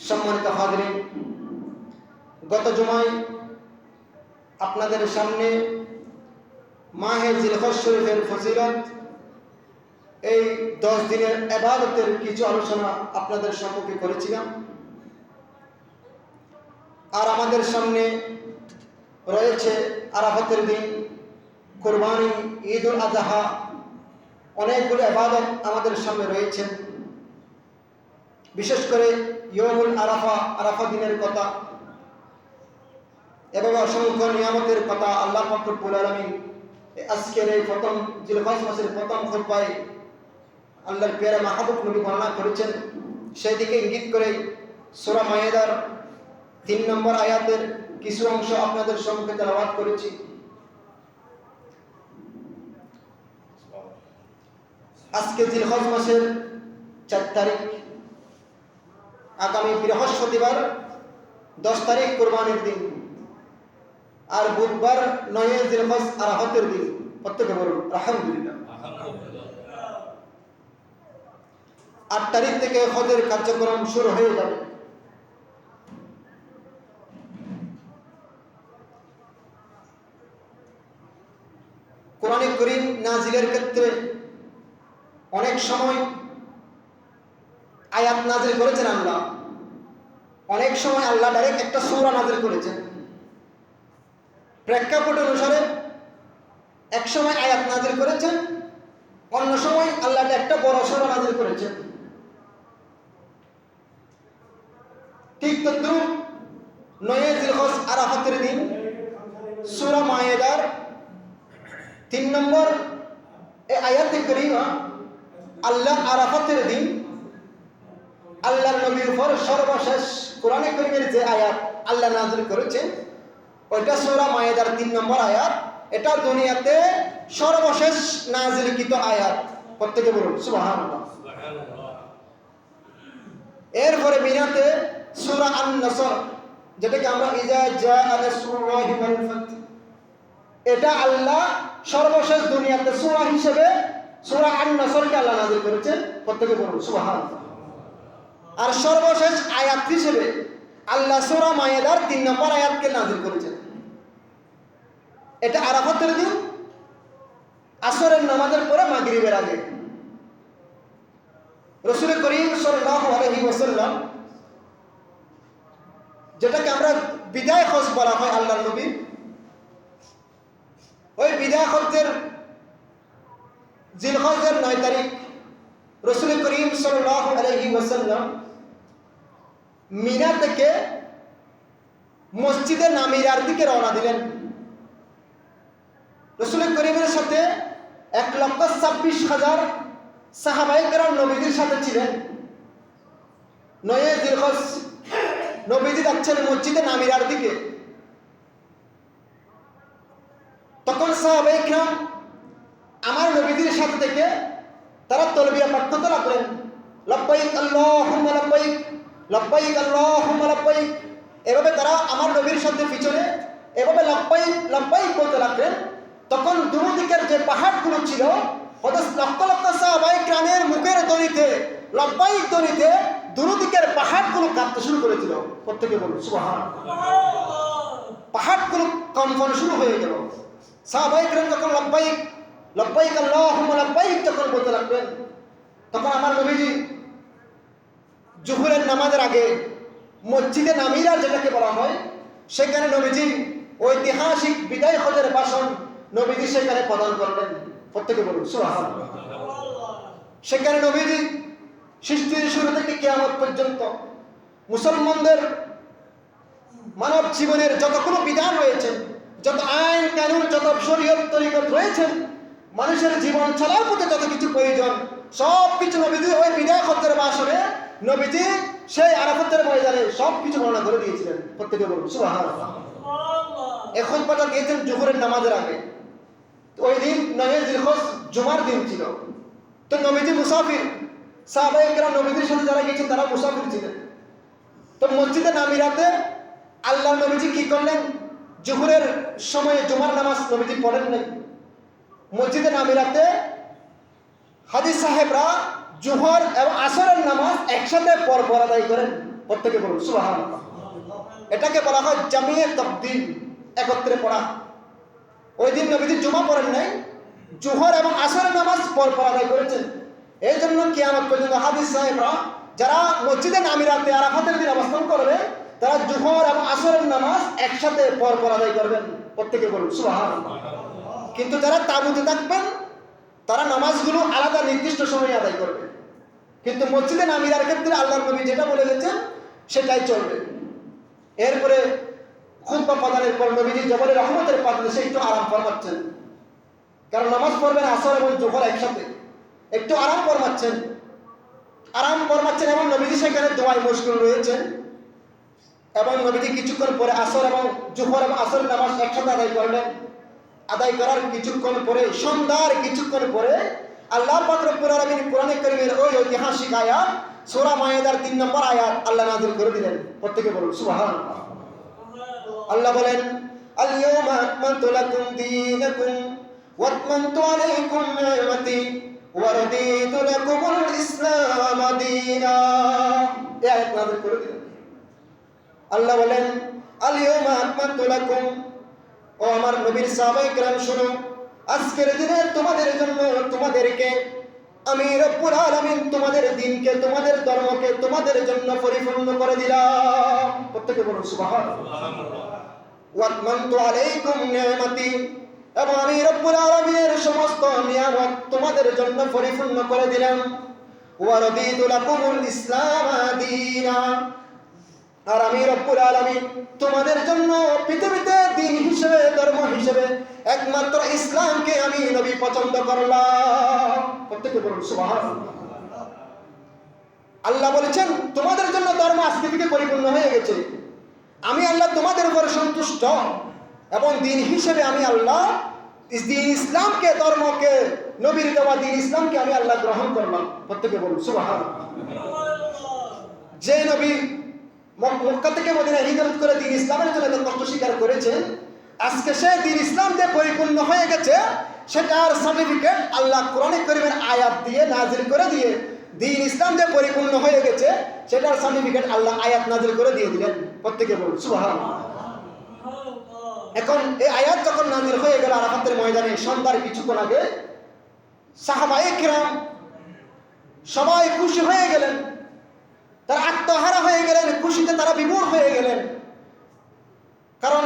সম্মানিত হাজিরিন, গত জুমায় আপনাদের সামনে মাহে জিলহজ শরীফের ফজিলত, এই 10 দিনের ইবাদতের কিছু আলোচনা আপনাদের সম্মুখে করেছিলাম। আর আমাদের সামনে রয়েছে আরাফাতের দিন, কুরবানি, ঈদ উল আজহা, অনেকগুলো ইবাদত আমাদের সামনে রয়েছে। বিশেষ করে ইয়মুল আরাফা, আরাফা দিনের কথা এবং অসংখ্য নিয়ামতের কথা আল্লাহ পাক রব্বুল আলামিন আজকের এই প্রথম জিলহজ মাসের প্রথম খুতবায় আল্লাহর প্যারা মাহবুব নবী বর্ণনা করেছেন। সেই দিকে ইঙ্গিত করে সূরা মায়েদার 3 নম্বর আয়াতের কিছু অংশ আপনাদের সম্মুখে তেলাওয়াত করেছি। আজকে জিলহজ মাসের 4 তারিখ, আগামী বৃহস্পতিবার 10 তারিখ কুরবানির দিন, আর বুধবার 9 জিলহজ আরাফাতের দিন। প্রত্যেকে বলুন আলহামদুলিল্লাহ। 8 তারিখ থেকে হজের কার্যক্রম শুরু হয়ে যাবে। কোরআনে কারীম নাজিলের ক্ষেত্রে অনেক সময় আয়াত নাজিল করেছেন আল্লাহ, অনেক সময় আল্লাহ ডাইরেক্ট একটা সূরা নাজিল করেছেন। প্রেক্ষাপট অনুসারে এক সময় আয়াত নাজিল করেছেন, অন্য সময় আল্লাহ একটা বড় সূরা নাজিল করেছেন। ঠিক তদ্রুপ 9 জিলহজ আরাফাতের দিন সূরা মায়েদার 3 নম্বর এই আয়াতে কারীমা আল্লাহ আরাফাতের দিন আল্লাহর নবীর উপর সর্বশেষ কোরআনে কারীমের যে আয়াত আল্লাহ নাযিল করেছেন ওইটা সূরা মায়েদার 3 নম্বর আয়াত। এটা দুনিয়াতে সর্বশেষ নাযিলকৃত আয়াত। প্রত্যেকে বলুন সুবহানাল্লাহ। এরপরে মিনাতে সূরা আন-নাসর, যেটাকে আমরা ইজা জাআ নাসরুল্লাহি ওয়াল ফাত, এটা আল্লাহ সর্বশেষ দুনিয়াতে সূরা হিসেবে সূরা আন-নাসরকে আল্লাহ নাযিল করেছেন। প্রত্যেকে বলুন সুবহানাল্লাহ। আর সর্বশেষ আয়াত হিসেবে আল্লাহ সূরা মায়েদার 3 নম্বর আয়াতকে নাযিল করেছেন। এটা আরাফাতের দিন আসরের নামাজের পরে মাগরিবের আগে। রাসূল করিম সাল্লাল্লাহু আলাইহি ওয়াসাল্লাম, যেটাকে আমরা বিদায় হজ বলা হয় আল্লাহর নবী, ওই বিদায় হজের জিলহজের 9 তারিখ রাসূল করিম সাল্লাল্লাহু আলাইহি ওয়াসাল্লাম মিনা থেকে মসজিদে নামিরার দিকে রওনা দিলেন। রাসূল করিমের সাথে 1,26,000 সাহাবায়ে কেরাম নবীজির সাথে ছিলেন। 9 জিলহজ নবীজি যাচ্ছেন মসজিদে নামিরার দিকে। তখন সাহাবায়ে কেরাম আমার নবীজির সাথে থেকে তারা তালবিয়া পাঠ করতে লাগলেন, লব্বাইক আল্লাহুম্মা লব্বাইক, লব্বাইক আল্লাহুম্মা লব্বাইক। এভাবে তারা আমার নবীর সাথে পিছনে এভাবে লব্বাইক লব্বাইক বলতে লাগলেন। তখন দুদিকের যে পাহাড়গুলো ছিল, লক্ষ লক্ষ সাহাবায়ে কেরামের মুখের ধ্বনিতে, লব্বাইক ধ্বনিতে দুদিকের পাহাড়গুলো কাঁপতে শুরু করেছিল। প্রত্যেকে বলুন সুবহানাল্লাহ। পাহাড়গুলো কম্পন শুরু হয়ে গেল। সাহাবায়ে কেরাম যখন লব্বাইক লব্বাইক আল্লাহুম্মা লব্বাইক যখন বলতে লাগলেন, তখন আমার নবীজি জোহরের নামাজের আগে মসজিদে নামিরা যেটাকে বলা হয়, সেখানে নবীজি ঐতিহাসিক বিদায় হজের ভাষণ নবীজি সেখানে প্রদান করলেন। প্রত্যেকে বলুন সুবহানাল্লাহ। সেখানে নবীজি সৃষ্টির শুরু থেকে কিয়ামত পর্যন্ত মুসলমানদের মানব জীবনের যতগুলো বিধান রয়েছে, যত আইন কানুন, যত শরীয়ত তরিকত রয়েছে, মানুষের জীবন চলার পথে যত কিছু প্রয়োজন, সব কিছু নবীজি ওই বিদায় হজের ভাষণে নবীজি সেই আরাফাতের ময়দানে সব কিছু বর্ণনা করে দিয়েছিলেন। প্রত্যেকে বলুন সুবহানাল্লাহ। এখন পাতা দিয়েছেন জোহরের নামাজের আগে। ওই দিন 9 জিলহজ জুমার দিন ছিল। তো নবীজি মুসাফির, সাহাবায়ে কেরাম নবীজির সাথে যারা গেছেন তারা মুসাফির ছিলেন। তো মসজিদে নামিরাতে আল্লাহ নবীজি কি করলেন, জোহরের সময়ে জুমার নামাজ নবীজি পড়েন নাই। মসজিদে নামিরাতে হাজি সাহেবরা জোহর এবং আসরের নামাজ একসাথে পরপর আদায় করেন। প্রত্যেকে বলুন সুবহানাল্লাহ। এটাকে বলা হয় জামিয়ে তাকদিম, একত্রে পড়া। ওই দিন নবীজি জুমা পড়েন নাই, জোহর এবং আসরের নামাজ পর আদায় করেছেন। এই জন্য কিয়ামত পর্যন্ত হাদিস সাহেবরা যারা মসজিদে নামিরাতে আরাফাতের দিন অবস্থান করবে, তারা জোহর এবং আসরের নামাজ একসাথে পর আদায় করবেন। প্রত্যেকে বলুন সুবহানাল্লাহ। কিন্তু যারা তাঁবুতে থাকবেন তারা নামাজগুলো আলাদা নির্দিষ্ট সময়ে আদায় করবে। কিন্তু মসজিদে নামিরার ক্ষেত্রে আল্লাহর নবী যেটা বলে গেছেন সেটাই চলবে। এরপরে খুতবা প্রদানের পর নবীজি জবরের রহমতের পাদদেশে একটু আরাম ফরমাচ্ছেন, কারণ নামাজ পড়বেন আসর এবং জোহর একসাথে, একটু আরাম ফরমাচ্ছেন এবং নবীজি সেখানে দোয়ায় মশগুল রয়েছেন। এবং নবীজি কিছুক্ষণ পরে আসর এবং জোহর এবং আসরের নামাজ একসাথে আদায় করলেন। আদায় করার কিছুক্ষণ পরে, সন্ধ্যার কিছুক্ষণ পরে আল্লাহ পাক রব্বুল আলামিন কোরআনে কারীমের ওই ঐতিহাসিক আয়াত সূরা মায়েদার 3 নম্বর আয়াত আল্লাহ নাযিল করে দিলেন। প্রত্যেকে বলুন সুবহানাল্লাহ। আল্লাহ বলেন, আল ইয়াউমা আকমালতু লাকুম দীনাকুম ওয়া আতমামতু আলাইকুম নি'মাতি ওয়া রাদিতু লাকুমুল ইসলাম দীনা। এই আয়াত নাযিল করে দিলেন। আল্লাহ বলেন, আল ইয়াউমা আকমালতু লাকুম, ও আমার নবীর সাহাবায়ে কেরাম শুনো, আজকের দিনে তোমাদের জন্য, তোমাদেরকে আমি রব্বুল আলামিন তোমাদের দ্বীনকে, তোমাদের ধর্মকে তোমাদের জন্য পরিপূর্ণ করে দিলাম। প্রত্যেকে বলুন সুবহানাল্লাহ। ওয়া আতমামতু আলাইকুম নি'মাতি, এবং আমি রব্বুল আলামিনের সমস্ত নিয়ামত তোমাদের জন্য পরিপূর্ণ করে দিলাম। ওয়া রাদিতু লাকুমুল ইসলাম দীনা, আর আমি রব্বুল আলামিন তোমাদের জন্য পৃথিবীতে দ্বীন হিসেবে, ধর্ম হিসেবে একমাত্র ইসলামকে আমি নবী পছন্দ করলাম। প্রত্যেকে বলুন সুবহানাল্লাহ। আল্লাহ বলেছেন তোমাদের জন্য ধর্ম আজকে থেকে পরিপূর্ণ হয়ে গেছে, আমি আল্লাহ তোমাদের উপর সন্তুষ্ট, এবং দ্বীন হিসেবে আমি আল্লাহ দ্বীন ইসলামকে, ধর্মকে, নবীর দেওয়া দ্বীন ইসলামকে আমি আল্লাহ গ্রহণ করলাম। প্রত্যেকে বলুন সুবহানাল্লাহ। যে নবী মক্কা থেকে মদিনায় হিজরত করে দ্বীন ইসলামের জন্য এত কষ্ট স্বীকার করেছেন, আজকে সে দ্বীন ইসলাম যে পরিপূর্ণ হয়ে গেছে সেটার সার্টিফিকেট আল্লাহ কোরআনে কারীমের আয়াত দিয়ে নাজিল করে দিয়ে, দ্বীন ইসলাম যে পরিপূর্ণ হয়ে গেছে সেটার সার্টিফিকেট আল্লাহ আয়াত নাজিল করে দিয়ে দিলেন। প্রত্যেকে বলুন সুবহানাল্লাহ। এখন এই আয়াত যখন নাজিল হয়ে গেল আরাফাতের ময়দানে সন্ধ্যার কিছুক্ষণ আগে, সাহাবায়ে কিরাম সবাই খুশি হয়ে গেলেন, তারা আত্মহারা হয়ে গেলেন, খুশিতে তারা বিমূঢ় হয়ে গেলেন। কারণ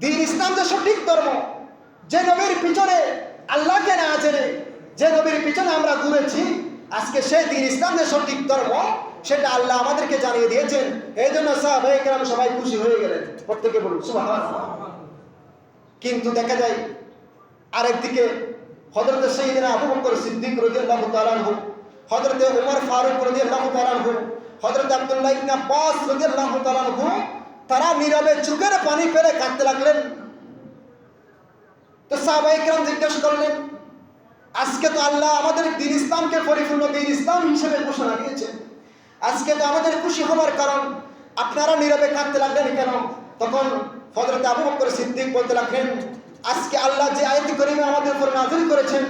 দ্বীন ইসলাম যে সঠিক ধর্ম, যে নবীর পিছনে আল্লাহকে না জেনে যে নবীর পিছনে আমরা ঘুরেছি, আজকে সেই দ্বীন ইসলাম যে সঠিক ধর্ম সেটা আল্লাহ আমাদেরকে জানিয়ে দিয়েছেন। এই জন্য সাহাবায়ে কেরাম সবাই খুশি হয়ে গেলেন। প্রত্যেকে বলুন সুবহানাল্লাহ। কিন্তু দেখা যায় আরেকদিকে হযরত সাইয়্যিদনা আবু বকর সিদ্দিক রাদিয়াল্লাহু তাআলা আনহু, হযরত ওমর ফারুক রাদিয়াল্লাহু তাআলা আনহু, হযরত আব্দুল্লাহ ইবনে আব্বাস রাদিয়াল্লাহু তাআলা আনহু, তারা নীরবে চোখের পানি ফেলে কাঁদতে লাগলেন। তো সাহাবায়ে কেরাম জিজ্ঞাসা করলেন, আজকে তো আল্লাহ আমাদের দ্বীন ইসলামকে পরিপূর্ণ দ্বীন ইসলাম হিসেবে ঘোষণা দিয়েছেন, আজকে তো আমাদের খুশি হওয়ার কারণ, আপনারা নীরবে কাঁদতে লাগলেন কেন? তখন হযরত আবু বকর সিদ্দিক বলতে লাগলেন, আজকে আল্লাহ যে আয়াতে কারিমা আমাদের উপর নাযিল করেছেন,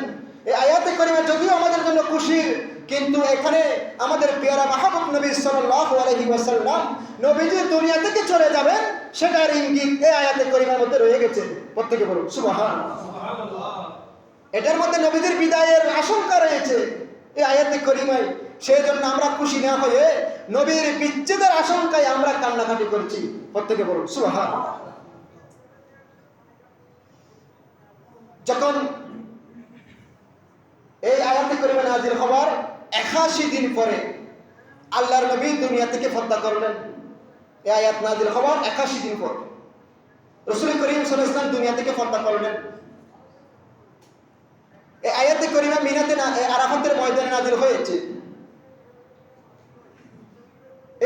এই আয়াতে কারিমা যদিও আমাদের জন্য খুশির, কিন্তু এখানে আমাদের পেয়ারা মাহবুব নবী সাল্লাল্লাহু আলাইহি ওয়াসাল্লাম নবীজি দুনিয়া থেকে চলে যাবেন সেটার ইঙ্গিত এই আয়াতে কারিমার মধ্যে রয়ে গেছে। প্রত্যেকে বলুন সুবহানাল্লাহ। এটার মধ্যে নবীজির বিদায়ের আশঙ্কা রয়েছে এই আয়াতে কারিমায়। সেই জন্য আমরা খুশি না হয়ে নবীর বিচ্ছেদের আশঙ্কায় আমরা কান্নাকাটি করছি। প্রত্যেকে বলুন সুবহানাল্লাহ। যখন এই আয়াতে কারিমা নাযিল হওয়ার 81 দিন পরে আল্লাহর নবী দুনিয়া থেকে ফরদা করলেন। এই আয়াত নাযিল হওয়ার 81 দিন পর রাসূল করিম সাল্লাল্লাহু আলাইহি ওয়াসাল্লাম দুনিয়া থেকে ফরদা করলেন। এই আয়াতে কারিমা মিনাতে না, আরাফাতের ময়দানে নাযিল হয়েছে।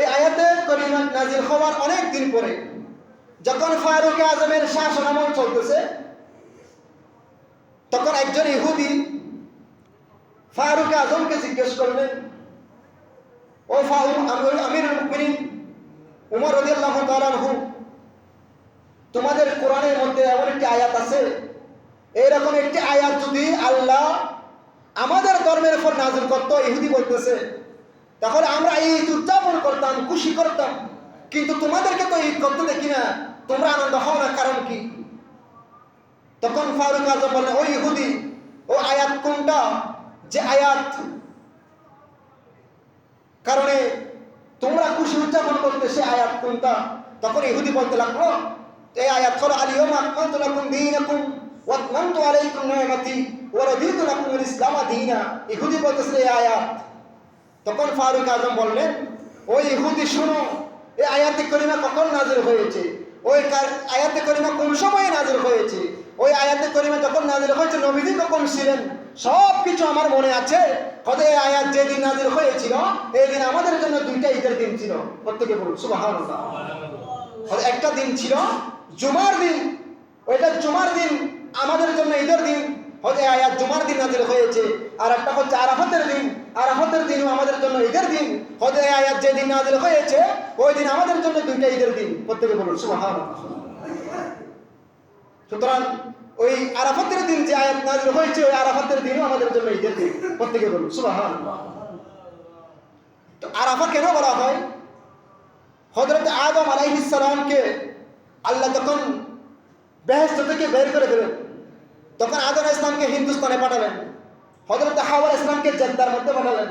এই আয়াতে কারিমা নাযিল হওয়ার অনেক দিন পরে যখন ফারুক আজমের শাসনামল চলতেছে, তখন একজন ইহুদি ফারুক আজমকে জিজ্ঞেস করলেন, ও আমিরুল মুমিনিন উমর রাদিয়াল্লাহু তাআলা আনহু, তোমাদের কোরআনের মধ্যে এমন একটি আয়াত আছে, এরকম একটি আয়াত যদি আল্লাহ আমাদের ধর্মের উপর নাযিল করত, ইহুদি বলতেছে, তাহলে আমরা ঈদ উদযাপন করতাম, খুশি করতাম, কিন্তু তোমাদেরকে তো ঈদ করতে দেখি না, তোমরা আনন্দ হও না, কারণ কি? তখন ফারুক আজম বললেন, ওই ইহুদি, ও আয়াত কোনটা যে আয়াত কারণে তোমরা খুশি উদযাপন করতে, সে আয়াত কোনটা? তখন ইহুদি বলতে লাগলো, এই আয়াত হলো আল-ইয়াওমা আকমালতু লাকুম দীনাকুম ওয়া আতমামতু আলাইকুম নি'মাতি ওয়া রাদিতু লাকুমুল ইসলাম দীনা। ইহুদি বলতেছে এই আয়াত। তখন ফারুক আজম বললেন, ওই ইহুদি শোনো, এই আয়াতে করিমা কখন নাযিল হয়েছে? ওই আয়াতে করিমা কোন সময়ে নাযিল হয়েছে? ওই আয়াতে করিমা যখন নাযিল হয়েছে নবীজি কখন ছিলেন? সব কিছু আমার মনে আছে। হয়তো এই আয়াত যেদিন নাযিল হয়েছিল এই দিন আমাদের জন্য দুইটা ঈদের দিন ছিল। প্রত্যেকে বলুন সুবহানাল্লাহ। একটা দিন ছিল জুমার দিন, ওইটা জুমার দিন আমাদের জন্য ঈদের দিন, হয়তো এই আয়াত জুমার দিন নাযিল হয়েছে। আর একটা হচ্ছে আরাফাতের দিন, আরাফাতের দিনও আমাদের জন্য ঈদের দিন, হয়তো এই আয়াত যেদিন নাযিল হয়েছে ওই দিন আমাদের জন্য দুইটা ঈদের দিন। প্রত্যেকে বলুন সুবহানাল্লাহ। সুতরাং ওই আরাফাতের দিন যে আয়াত নাযিল হয়েছে ওই আরাফাতের দিনও আমাদের জন্য ঈদের দিন। প্রত্যেকে বলুন সুবহানাল্লাহ। তো আরাফা কেন বলা হয়? হযরত আদম আলাইহিস সালামকে আল্লাহ যখন বেহেশত থেকে বের করে দিলেন, তখন আদম আলাইহিস সালামকে হিন্দুস্তানে পাঠালেন, হযরত হাওয়া আলাইহিস সালামকে জেদ্দার মধ্যে পাঠালেন।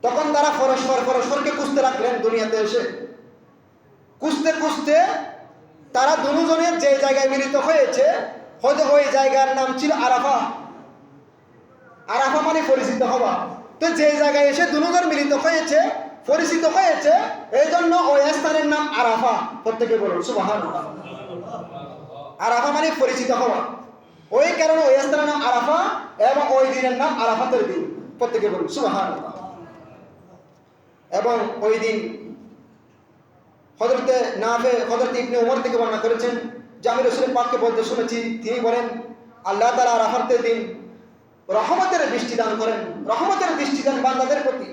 তখন তারা পরস্পরকে খুঁজতে লাগলেন দুনিয়াতে এসে। খুঁজতে খুঁজতে তারা দুজনের যে জায়গায় মিলিত হয়েছে, হয়তো ওই জায়গার নাম ছিল আরাফা। আরাফা মানে পরিচিত হওয়া। তো যে জায়গায় এসে দুজন মিলিত হয়েছে, পরিচিত হয়েছে, এই জন্য ওই স্থানের নাম আরাফা। প্রত্যেকে বলুন সুবহানাল্লাহ। আরাফা মানে পরিচিত হওয়া, ওই কারণে ওই স্থানের নাম আরাফা এবং ওই দিনের নাম আরাফাতের দিন। প্রত্যেকে বলুন সুবহানাল্লাহ। এবং ওই দিন হযরতে নাফে হযরত ইবনে উমর থেকে বর্ণনা করেছেন যে আমি রাসূল পাককে বলতে শুনেছি, তিনি বলেন আল্লাহ তাআলা আরাফাতের দিন রহমতের দৃষ্টি দান করেন, রহমতের দৃষ্টি দান বান্দাদের প্রতি।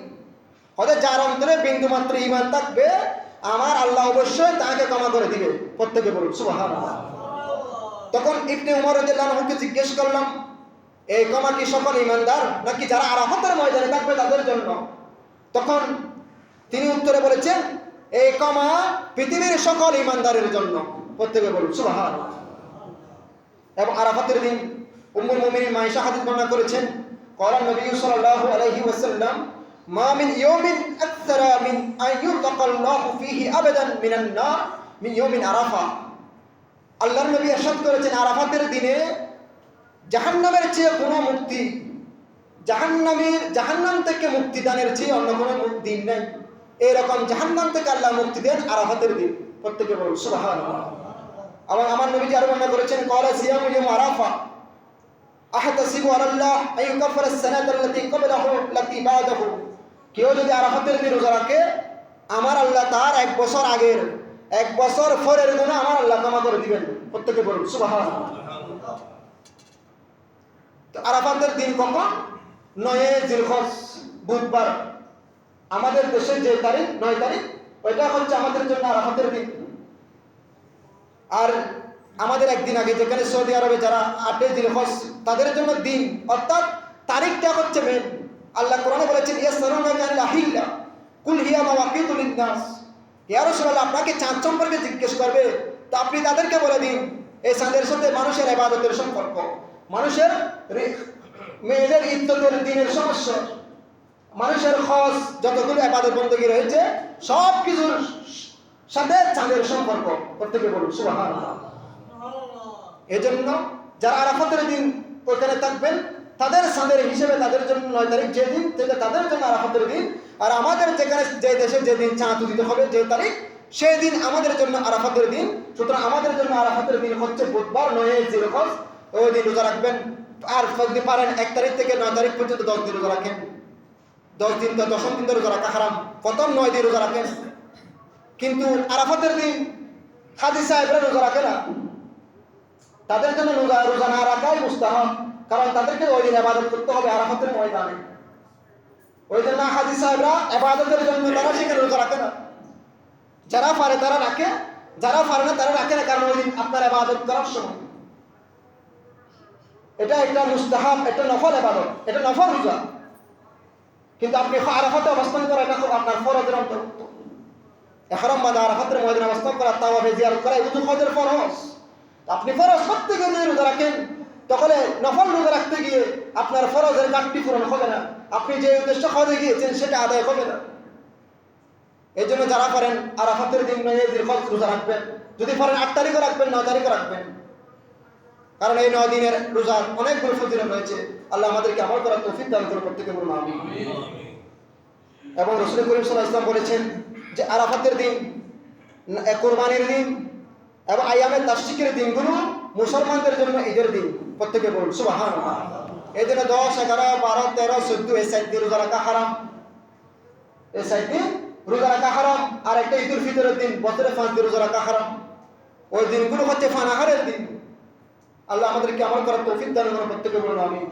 হয়তো যার অন্তরে বিন্দু মাত্র ঈমান থাকবে আমার আল্লাহ অবশ্যই তাকে ক্ষমা করে দিবে। প্রত্যেকে বলুন সুবহানাল্লাহ। তখন ইবনে উমর রাদিয়াল্লাহু আনহুকে জিজ্ঞেস করলাম, এই ক্ষমা কি সকল ঈমানদার নাকি যারা আরাফাতের ময়দানে থাকবে তাদের জন্য? তখন তিনি উত্তরে বলেছেন, এই ক্ষমা পৃথিবীর সকল ঈমানদারের জন্য। প্রত্যেকে বলুন সুবহানাল্লাহ। এবং আরাফাতের দিন উম্মুল মুমিনিন মায়েশা হাদিস বর্ণনা করেছেন, ক্বালা নবী সাল্লাল্লাহু আলাইহি ওয়াসাল্লাম, মা মিন ইয়াউমিন আকসারা মিন আইয়ুতাকাল্লাহু ফীহি আবাদান মিনান নার মিন ইয়াউমিন আরাফা। আল্লাহর নবী ইরশাদ করেছেন, আরাফাতের দিনে জাহান্নামের চেয়ে কোনো মুক্তি, জাহান্নাম থেকে মুক্তি দানের চেয়ে অন্য কোনো দিন নেই। এরকম জাহান্নাম থেকে আল্লাহ মুক্তি দেন আরাফাতের দিন। প্রত্যেকে বলুন সুবহানাল্লাহ। আবার আমার নবী আরো বর্ণনা করেছেন, ক্বালা সিয়ামু ইয়াউম আরাফা আহতাসিবু আলাল্লাহ আইয়ুকাফিরা আস-সানাতা আল্লাতী ক্বাবলাহু আল্লাতী বা'দাহু। কেউ যদি আরাফাতের দিন রোজা রাখে, আমার আল্লাহ তার এক বছর আগের, এক বছর পরের গুনাহ আমার আল্লাহ ক্ষমা করে দিবেন। প্রত্যেকে বলুন সুবহানাল্লাহ। তো আরাফাতের দিন কখন? 9 জিলহজ, বুধবার। আমাদের দেশে যে তারিখ 9 তারিখ, ওইটা হচ্ছে আমাদের জন্য আরাফাতের দিন। আর আমাদের একদিন আগে যেখানে সৌদি আরবে যারা 8 জিলহজ তাদের জন্য দিন, অর্থাৎ তারিখটা হচ্ছে মেন। আল্লাহ কোরআনে বলেছেন, ইয়াসআলুনাকা আনিল আহিল্লা কুল হিয়া মাওয়াকিতু লিন-নাস। ইয়া রাসূলুল্লাহ, আপনাকে চাঁদ সম্পর্কে জিজ্ঞেস করবে, তো আপনি তাদেরকে বলে দিন এই চাঁদের সাথে মানুষের ইবাদতের সম্পর্ক, মানুষের মেয়েদের ইদ্দতের দিনের সমস্যা, মানুষের খরচ যতগুলো ইবাদত বندگی রয়েছে সব কিছুর সাথে চাঁদের সম্পর্ক। প্রত্যেকে বলুন সুবহানাল্লাহ। এজন্য যারা আরাফাতের দিন ওখানে থাকবেন তাদের চাঁদের হিসেবে তাদের জন্য 9 তারিখ যে দিন, সেটা তাদের জন্য আরাফাতের দিন। আর আমাদের যেখানে যে দেশে যে দিন চাঁদ উদিত হবে যে তারিখ, সেই দিন আমাদের জন্য আরাফাতের দিন। সুতরাং আমাদের জন্য আরাফাতের দিন হচ্ছে বুধবার 9 জিলহজ। ওই দিন রোজা রাখবেন। আর যদি পারেন 1 তারিখ থেকে 9 তারিখ পর্যন্ত 10 দিন রোজা রাখেন। 10 দিন তো 10ম দিন রোজা রাখা হারাম, প্রথম 9 দিন রোজা রাখেন। কিন্তু আরাফাতের দিন হাজী সাহেবরা রোজা রাখে না, তাদের জন্য রোজা না রাখাই মুস্তাহাব, কারণ তাদেরকে ওই দিন ইবাদত করতে হবে আরাফাতের ময়দানে। ওই জন্য হাজী সাহেবরা ইবাদতের জন্য তারা সেখানে রোজা রাখে না। যারা পারে তারা রাখে, যারা পারে না তারা রাখে না, কারণ ওই দিন আপনার ইবাদত করার সময়। এটা একটা মুস্তাহাব, এটা নফল ইবাদত, এটা নফল রোজা। কিন্তু আপনি আরাফাতে অবস্থান করা এটা খুব আপনার ফরজের অন্তর্ভুক্ত। ইহরাম বাঁধা, আরাফাতের ময়দানে অবস্থান করা, তাওয়াফে জিয়ারত করা এগুলো হজের ফরজ। আপনি ফরজ করতে গিয়ে যদি রোজা রাখেন, তাহলে নফল রোজা রাখতে গিয়ে আপনার ফরজের ঘাটতি পূরণ হবে না, আপনি যে উদ্দেশ্য হজে গিয়েছেন সেটা আদায় হবে না। এই জন্য যারা পারেন আরাফাতের দিন রোজা রাখবেন, যদি পারেন 8 তারিখও রাখবেন, 9 তারিখও রাখবেন, কারণ এই 9 দিনের রোজার অনেকগুলো ফজিলত রয়েছে। আল্লাহ আমাদেরকে আমল করার তৌফিক দান করুন, প্রত্যেকে বলুন আমিন। এবং রাসূল করিম সাল্লাল্লাহু আলাইহি ওয়াসাল্লাম বলেছেন যে আরাফাতের দিন, কুরবানির দিন এবং আইয়ামে তাশরিকের দিনগুলো মুসলমানদের জন্য ঈদের দিন, প্রত্যেকে বলুন সুবহানাল্লাহ। এই দিনে 10, 11, 12, 13, 14 এই 4 দিন রোজা রাখা হারাম, এই 4 দিন রোজা রাখা হারাম। আর একটা ঈদুল ফিতরের দিন, বছরে 5 দিন রোজা রাখা হারাম। ওই দিনগুলো হচ্ছে ফানাহারের দিন। আল্লাহ আমাদেরকে আমল করার তৌফিক দান করুন, প্রত্যেকে বলুন আমিন।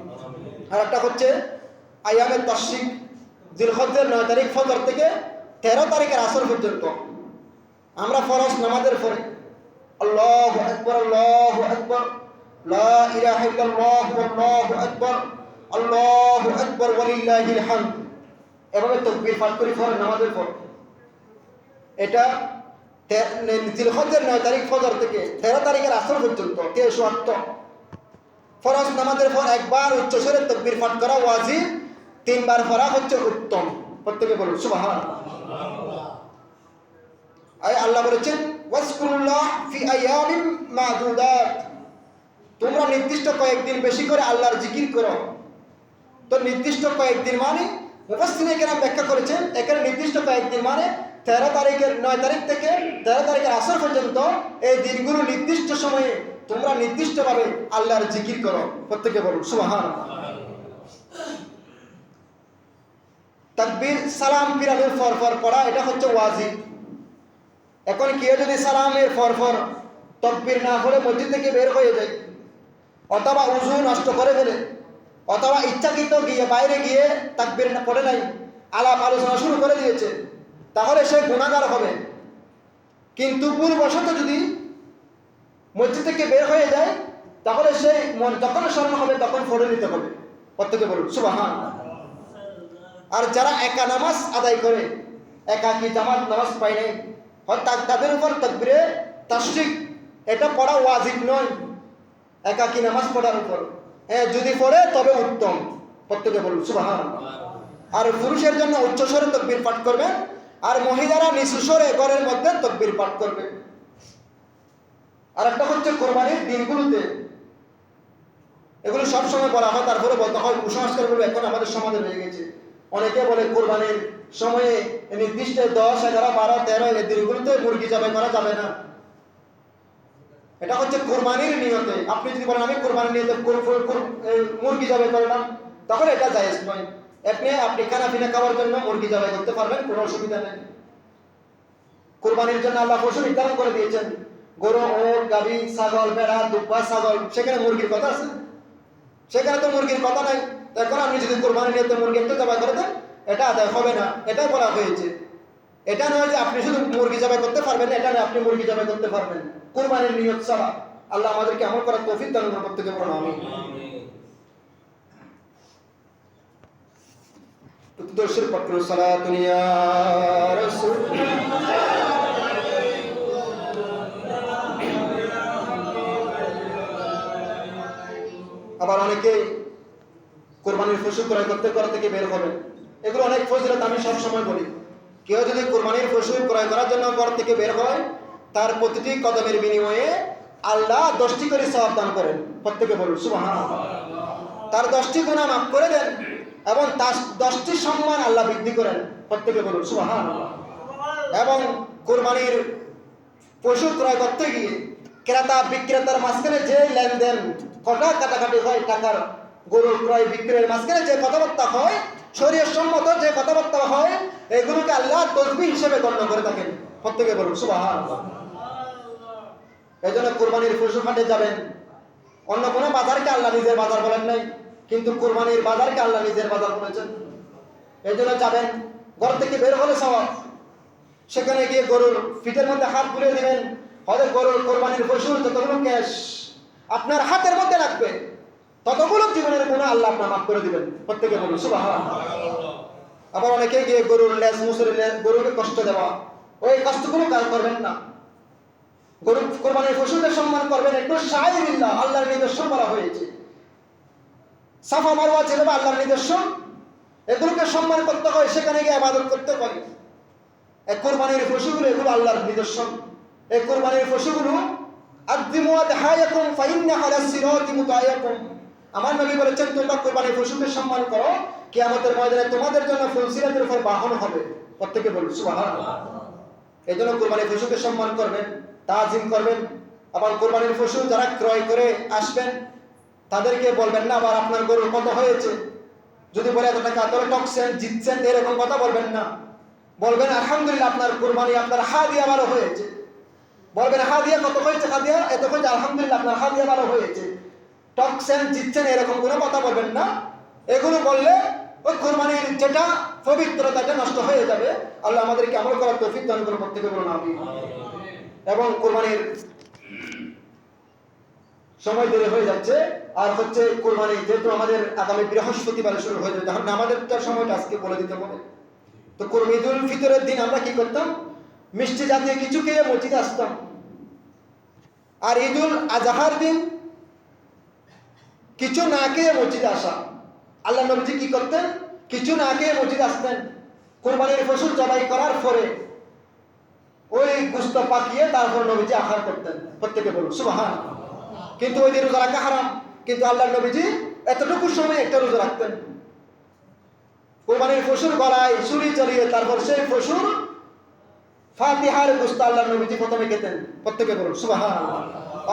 আর একটা হচ্ছে আইয়ামে তাশরিক, জিলহজ্জের 9 তারিখ ফজর থেকে 13 তারিখের আসর পর্যন্ত আমরা ফরজ নামাজের পরে আল্লাহু আকবার, আল্লাহু আকবার, লা ইলাহা ইল্লাল্লাহ, আল্লাহু আকবার, আল্লাহু আকবার ওয়ালিল্লাহিল হামদ এভাবে তাকবীর পাঠ করি ফরজ নামাজের পর। এটা জিলহজ্জের 9 তারিখ ফজর থেকে 13 তারিখের আসর পর্যন্ত 63 ফরজ নামাজের পর একবার উচ্চস্বরে তাকবীর পাঠ করা ওয়াজিব, 3 বার পড়া হচ্ছে উত্তম, প্রত্যেকে বলুন সুবহানাল্লাহ। আল্লাহ বলেছেন ওয়াজকুরুল্লাহ ফি আইয়ামিন মা'দুদাত, তোমরা নির্দিষ্ট কয়েকদিন বেশি করে আল্লাহর জিকির করো। তো নির্দিষ্ট কয়েকদিন মানে মুফাসসিরিনে কেরাম ব্যাখ্যা করেছেন, এখানে নির্দিষ্ট কয়েকদিন মানে 9 তারিখ থেকে 13 তারিখের আসর পর্যন্ত এই দিনগুলো নির্দিষ্ট সময়ে তোমরা নির্দিষ্টভাবে আল্লাহর জিকির করো, প্রত্যেকে বলুন সুবহানাল্লাহ। তাকবীর সালাম ফিরানোর পর পড়া এটা হচ্ছে ওয়াজিব। এখন কেউ যদি সালামের পর তাকবীর না পড়ে মসজিদ থেকে বের হয়ে যায়, অথবা উযু নষ্ট করে ফেলে, অথবা ইচ্ছাকৃত গিয়ে বাইরে গিয়ে তাকবীর না পড়ে নাই, আলাপ আলোচনা শুরু করে দিয়েছে, তাহলে সে গুনাহগার হবে। কিন্তু ভুলবশত যদি মসজিদ থেকে বের হয়ে যায়, তাহলে সে যখন স্মরণ হবে তখন পড়ে নিতে হবে, প্রত্যেকে বলুন সুবহানাল্লাহ। আর যারা একা নামাজ আদায় করে, একাকী জামাত নামাজ পায় নাই, তাদের উপর তাকবীরে তাশরিক এটা পড়া ওয়াজিব নয়, একাকী নামাজ পড়ার উপর। যদি পড়ে তবে উত্তম, প্রত্যেকে বলুন সুবহানাল্লাহ। আর পুরুষের জন্য উচ্চস্বরে তাকবীর পাঠ করবেন, আর মহিলারা নিচু স্বরে ঘরের মধ্যে তাকবীর পাঠ করবে। আর একটা হচ্ছে কোরবানির দিনগুলোতে, এগুলো সবসময় বলা হয়, তারপরে বলতে হয় কুসংস্কারগুলো এখন আমাদের সমাজে রয়ে গেছে। অনেকে বলে কোরবানির সময়ে নির্দিষ্ট 10, 11, 12, 13 এই দিনগুলোতে মুরগি জবাই করা যাবে না। এটা হচ্ছে কোরবানির নিয়তে। আপনি যদি বলেন আমি কোরবানির নিয়তে মুরগি জবাই করলাম, তখন এটা জায়েজ নয়। আপনি খানা পিনা খাওয়ার জন্য মুরগি জবাই করতে পারবেন, কোনো অসুবিধা নেই। কোরবানির জন্য আল্লাহ পশু নির্ধারণ করে দিয়েছেন, গরু, ওট, গাভী, ছাগল, ভেড়া, দুব্বা, ছাগল, সেখানে মুরগির কথা আছে? সেখানে তো মুরগির কথা নাই। এখন আপনি যদি কোরবানির নিয়তে মুরগি একটু জবাই করে দেন, এটা আদায় হবে না, এটাই বলা হয়েছে। এটা নয় যে আপনি শুধু মুরগি জবাই করতে পারবেন, এটা নয় আপনি মুরগি জবাই করতে পারবেন কোরবানির নিয়ত ছাড়া। আল্লাহ আমাদেরকে আমল করার তৌফিক দান করুন, প্রত্যেকে বলুন আমিন। দর্শক পাত্র সালাতুন ইয়া রাসূল। আবার অনেকেই কোরবানির পশু ক্রয় করতে ঘর থেকে বের হবেন, এগুলো অনেক ফজিলত আমি সব সময় বলি। কেউ যদি কোরবানির পশু ক্রয় করার জন্য ঘর থেকে বের হয়, তার প্রতিটি কদমের বিনিময়ে আল্লাহ 10টি করে সওয়াব দান করেন, প্রত্যেকে বলুন সুবহানাল্লাহ। তার 10টি গুনাহ মাফ করে দেন এবং তার 10টি সম্মান আল্লাহ বৃদ্ধি করেন, প্রত্যেকে বলুন সুবহানাল্লাহ। এবং কোরবানির পশু ক্রয় করতে গিয়ে ক্রেতা বিক্রেতার মাঝখানে যে লেনদেন কটা কাটাকাটি হয়, টাকার গরু ক্রয় বিক্রয়ের মাঝখানে যে কথাবার্তা হয়, শরীয়ত সম্মত যে কথাবার্তা হয়, এগুলোকে আল্লাহ তসবিহ হিসেবে গণ্য করে থাকেন, প্রত্যেকে বলুন সুবহানাল্লাহ। এই জন্য কোরবানির পশু হাটে যাবেন, অন্য কোনো বাজারকে আল্লাহ নিজের বাজার বলেন নাই, কিন্তু কোরবানির বাজারকে আল্লাহ নিজের বাজার বলেছেন। এই জন্য যাবেন, ঘর থেকে বের হলে সওয়াব, সেখানে গিয়ে গরুর পিঠের মধ্যে হাত বুলিয়ে দিবেন, হয়তো গরুর কোরবানির পশুর যতগুলো ক্যাশ আপনার হাতের মধ্যে রাখবে, ততগুলো জীবনের গুনাহ আল্লাহ আপনার মাফ করে দিবেন, প্রত্যেকে বলুন সুবহানাল্লাহ। আবার অনেকে গিয়ে গরুর লেজ মুসুর গরুকে কষ্ট দেওয়া, ওই কষ্টগুলো কাজ করবেন না। গরু কোরবানির পশুকে সম্মান করবেন, একটু শাইরিল্লাহ, আল্লাহর নিদর্শন বলা হয়েছে। সাফা মারওয়া ছিল আল্লাহর নিদর্শন, এগুলোকে সম্মান করতে হয়, সেখানে গিয়ে ইবাদত করতে হয়। এই কোরবানির পশুগুলো এগুলো আল্লাহর নিদর্শন। এই কোরবানির পশুগুলো আযিমু আদহায়াকুম ফাইন্না আলাস সিরাতি মুতায়াকুম। আমার নবী বলেছেন, তোমরা কোরবানির পশুকে সম্মান করো, কিয়ামতের ময়দানে তোমাদের জন্য ফুলসিরাতের উপর বাহন হবে। প্রত্যেকে বলুন সুবহানাল্লাহ। এই জন্য কোরবানির পশুকে সম্মান করবেন, তাজিম করবেন। আবার কোরবানির পশু যারা ক্রয় করে আসবেন তাদেরকে বলবেন না আবার আপনার গরুর কত হয়েছে, যদি বলে এত টাকা তোরা টকছেন জিতছেন এরকম কথা বলবেন না। বলবেন আলহামদুলিল্লাহ আপনার কোরবানি, আপনার হাদিয়া ভালো হয়েছে। বলবেন হাদিয়া কত হয়েছে, হাদিয়া এত হয়েছে, আলহামদুলিল্লাহ আপনার হাদিয়া ভালো হয়েছে। টকছেন জিতছেন এরকম কোনো কথা বলবেন না। এগুলো বললে ওই কোরবানির যেটা পবিত্রতা এটা নষ্ট হয়ে যাবে। আল্লাহ আমাদেরকে আমল করার তৌফিক দান করুন, প্রত্যেকে বলুন আমিন। এবং কোরবানির সময় দেরি হয়ে যাচ্ছে, আর হচ্ছে কোরবানি যেহেতু আমাদের আগামী বৃহস্পতিবারে শুরু হয়ে যাবে, তাহলে আমাদের সময়টা আজকে বলে দিতে হবে। তো ঈদুল ফিতরের দিন আমরা কি করতাম, মিষ্টি জাতীয় কিছু খেয়ে মসজিদে আসতাম। আর ঈদুল আজহার দিন কিছু না খেয়ে মসজিদে আসা। আল্লাহ নবীজি কি করতেন, কিছু না খেয়ে মসজিদে আসতেন। কোরবানির পশু জবাই করার পরে ওই গোশত পাকিয়ে তারপর নবীজি আহার করতেন। প্রত্যেকে বলুন সুবহানাল্লাহ। কিন্তু ওই দিন রোজা রাখা হারাম, কিন্তু আল্লাহ নবীজি এতটুকু সময় একটা রোজা রাখতেন। কোরবানির পশুর গলায় ছুরি চড়িয়ে তারপর সেই পশুর ফাতিহার গোশত আল্লাহ নবীজি প্রথমে খেতেন। প্রত্যেকে বলুন সুবহানাল্লাহ।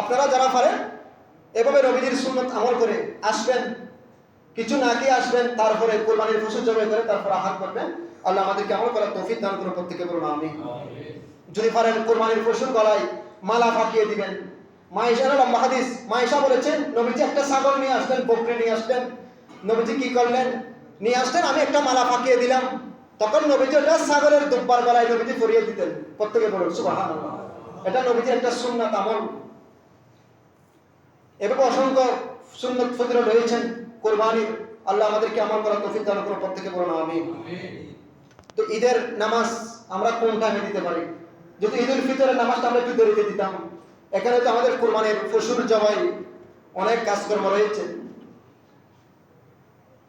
আপনারা যারা পারেন এভাবে নবীজির সুন্নাত আমল করে আসবেন, কিছু না খেয়ে আসবেন, তারপরে কোরবানির পশু জবাই করে তারপর আহার করবেন। আল্লাহ আমাদেরকে আমল করার তৌফিক দান করুন, প্রত্যেকে বলুন আমিন। যদি পারেন কোরবানির পশুর গলায় মালা পাকিয়ে দিবেন। মায়েশার লম্বা হাদিস, মায়েশা বলেছেন নবীজি একটা ছাগল নিয়ে আসলেন, বকরি নিয়ে আসলেন। নবীজি কি করলেন, নিয়ে আসলেন, আমি একটা মালা পাকিয়ে দিলাম। তখন নবীজি ওটা ছাগলের দুব্বার গলায় নবীজি পরিয়ে দিতেন। প্রত্যেকে বলুন সুবহানাল্লাহ। এটা নবীজির একটা সুন্নাত আমল। এভাবে অসংখ্য সুন্নাত ফজিলত রয়েছেন কোরবানির। আল্লাহ আমাদেরকে আমল করার তৌফিক দান করুন, প্রত্যেকে বলুন আমিন। তো ঈদের নামাজ আমরা কোন টাইমে দিতে পারি? যদি ঈদুল ফিতরের নামাজটা আমরা একটু দেরিতে দিতাম। এখানে তো আমাদের কোরবানির পশুর জবাই অনেক কাজকর্ম রয়েছে।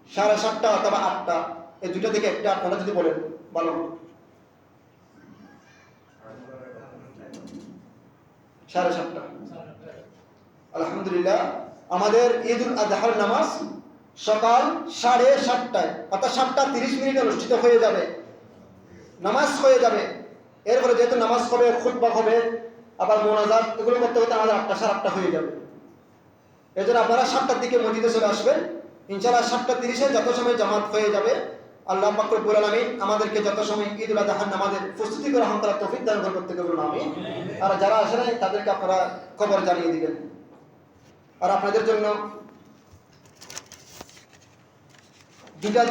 7:30 অথবা 8টা, এই দুটো থেকে একটা আপনারা যদি বলেন ভালো হবে। 7:30। আলহামদুলিল্লাহ, আমাদের ঈদুল আজহার নামাজ সকাল 7:30টায় অর্থাৎ 7:30 অনুষ্ঠিত হয়ে যাবে, নামাজ হয়ে যাবে। এরপরে যেহেতু নামাজ হবে, খুতবা হবে, আবার মোনাজাত, এগুলো করতে করতে আমাদের 8টা 8:30 হয়ে যাবে। এই জন্য আপনারা 7টার দিকে মসজিদে চলে আসবেন। ইনশাআল্লাহ 7:30-এ যত সময় জামাত হয়ে যাবে, আল্লাহ পাক রব্বুল আলামিন আমাদেরকে যত সময় ঈদুল আজহার নামাজের প্রস্তুতি গ্রহণ করার তৌফিক দান করুন, প্রত্যেকে বলুন আমিন। আর যারা আসে নাই তাদেরকে আপনারা খবর জানিয়ে দিবেন। আর আপনাদের জন্য দুটা,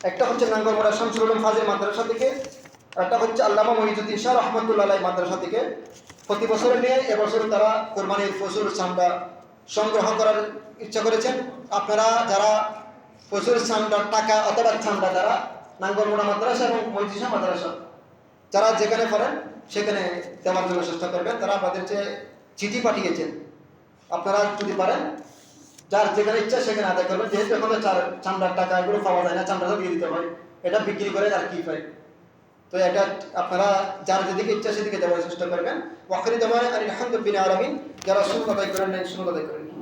একটা হচ্ছে নাঙ্গলমোড়া শামসুল উলুম ফাজিল মাদ্রাসা থেকে, একটা হচ্ছে আল্লামা মহিজুদ্দিন শাহ রহমাতুল্লাহ আলাইহি মাদ্রাসা থেকে। প্রতি বছরের নিয়ে এবছর তারা কোরবানির পশুর চামড়া সংগ্রহ করার ইচ্ছা করেছেন। আপনারা যারা পশুর চামড়ার টাকা অথবা চামড়া যারা নাঙ্গলমোড়া মাদ্রাসা এবং মহিজুদ্দিন শাহ মাদ্রাসা যারা যেখানে পড়েন সেখানে দেওয়ার জন্য চেষ্টা করবেন। তারা আপনাদের যে চিঠি পাঠিয়েছেন, আপনারা যদি পারেন যার যেখানে ইচ্ছা সেখানে আদায় করবেন। যেহেতু এখন চামড়ার টাকা এগুলো পাওয়া যায় না, চামড়াটা দিয়ে দিতে হয়, এটা বিক্রি করে আর কি পাই। তো এটা আপনারা যার যেদিকে ইচ্ছা সেদিকে দেওয়ার চেষ্টা করবেন। ওয়াখির দাওয়ানা আলহামদুলিল্লাহি রাব্বিল আলামিন। যারা সুন্নাত আদায় করেন নাই সুন্নাত আদায় করেন।